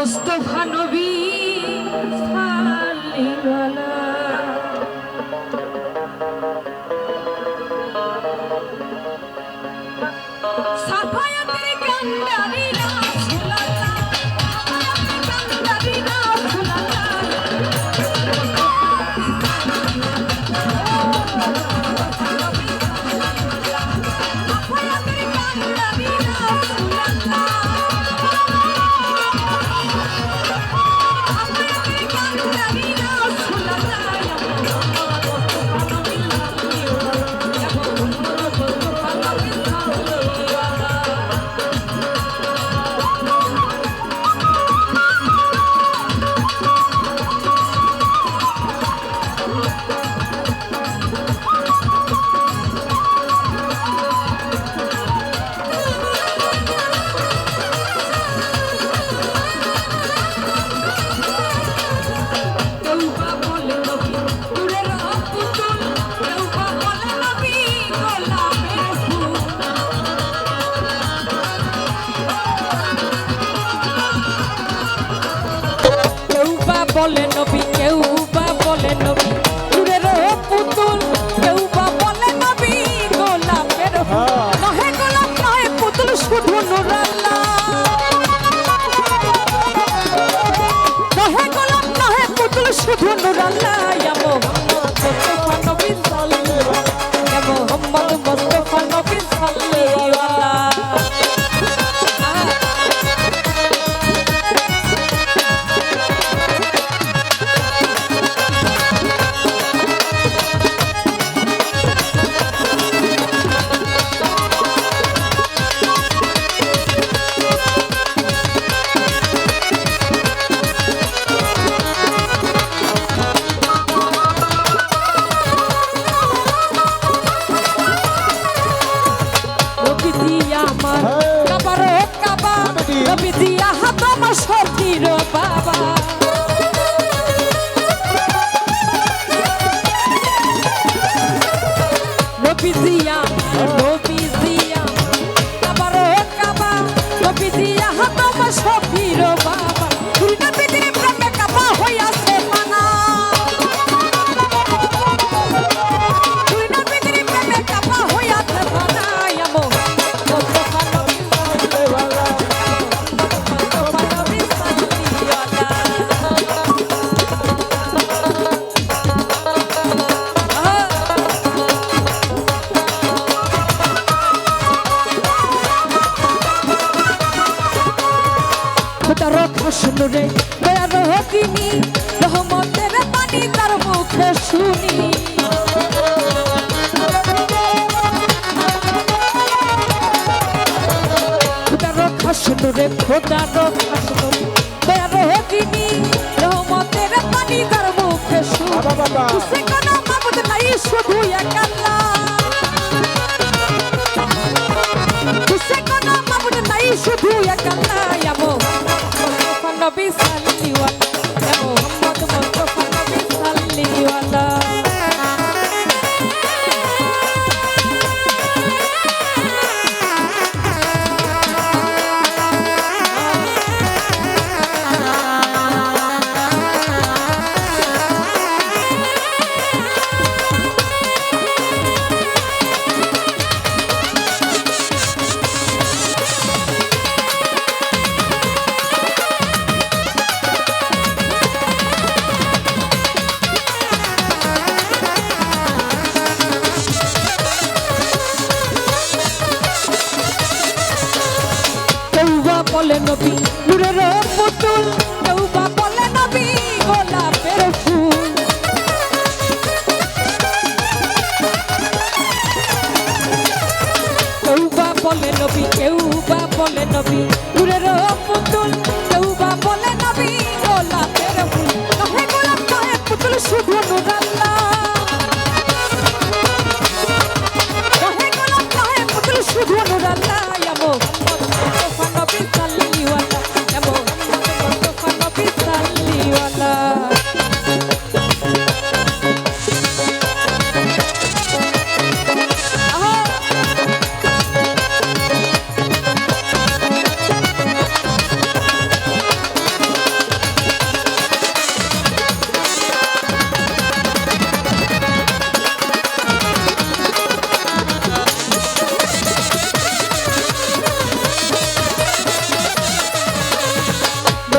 মুস্তাফা নবী সাল্লিওয়ালা সাফায়াতের কান্দারি রাসূলুল্লাহ কান্দারি বলে নবী, কেউ বা বলে নবী দূরের পুতুল, কেউ বা বলে নবী গোলাপের ফুল। নহে গোলাপ নহে পুতুল, শুধু নূর আল্লাহ। নহে গোলাপ নহে পুতুল, শুধু নূর আল্লাহ। ইয়া মুহাম্মদ মুস্তাফা নবী সাল্লাল্লাহু আলাইহি, ইয়া মুহাম্মদ মুস্তাফা নবী সাল্লাল্লাহু আলাইহি। সখীর বাবা নবীজিয়া নবীজিয়া আবার কাবা নবীজিয়া হাতম সখীর বাবা নবীজির প্রেমে কাবা হইয়াছে মানা নবীজির প্রেমে কাবা হইয়াছে মানা আমো মুস্তাফা নবী শুনুরে দয়ার হকিনি রহমতের পানি তার মুখে শুনি খোদার রক্ষা শুনুরে খোদার রক্ষা শুনুরে দয়ার হকিনি রহমতের পানি তার মুখে শুনি সে কোনো মাবুদ নাই শুধু এক আল্লাহ সে কোনো মাবুদ নাই শুধু এক আল্লাহ আমো নবী সাল্লিওয়ালা ইয়া মুহাম্মদ মুস্তাফা নবী সাল্লিওয়ালা বলে নবী নূরের পুতুল, কেউ বা বলে নবী গোলাপের ফুল। কেউ বা বলে নবী, কেউ বা বলে নবী নূরের পুতুল, কেউ বা বলে নবী গোলাপের ফুল। নহে গোলাপ নহে পুতুল, শুধু নূর আল্লাহ। নহে গোলাপ নহে পুতুল, শুধু নূর আল্লাহ। ইয়া মুহাম্মদ মুস্তাফা নবী সাল্লাল্লাহু আলাইহি, ইয়া মুহাম্মদ মুস্তাফা নবী সাল্লাল্লাহু আলাইহি।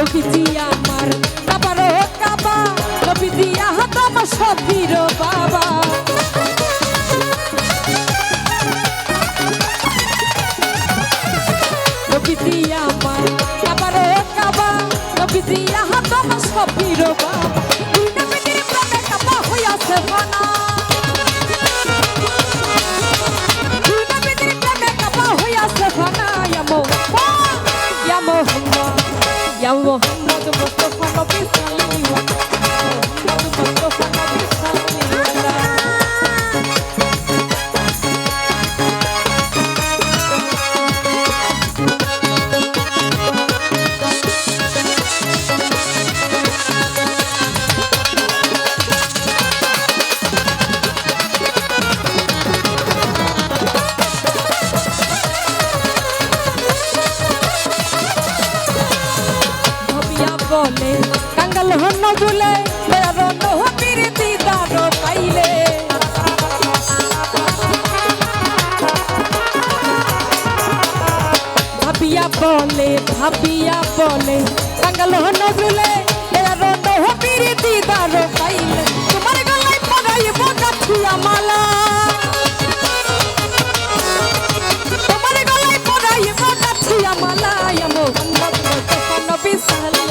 নবীজি আমার কাবারো কাবা নবীজি আহতম সফির বাবা নবীজি আমার কাবারো কাবা নবীজি আহতম সফির বাবা দুই নবীজির প্রেমে কাবা হইয়াছে ফানা দুই নবীজির প্রেমে কাবা হইয়াছে ফানা ইয়া মোহাম্মদ ইয়া মোহাম্মদ মুস্তাফা নবী সাল্লাল্লাহু মুস্তাফা নবী সাল্লাল্লাহু বলে কাঙ্গাল হন বলে বেরন হবির দিদার পাইলে ভাবিয়া বলে কাঙ্গাল হন বলে বেরন হবির দিদার পাইলে তোমার গলায় পরাইব গাছিয়া মালা তোমার গলায় পরাইব গাছিয়া মালা ইয়া মোহাম্মদ মুস্তাফা নবী সাল্লাল্লাহু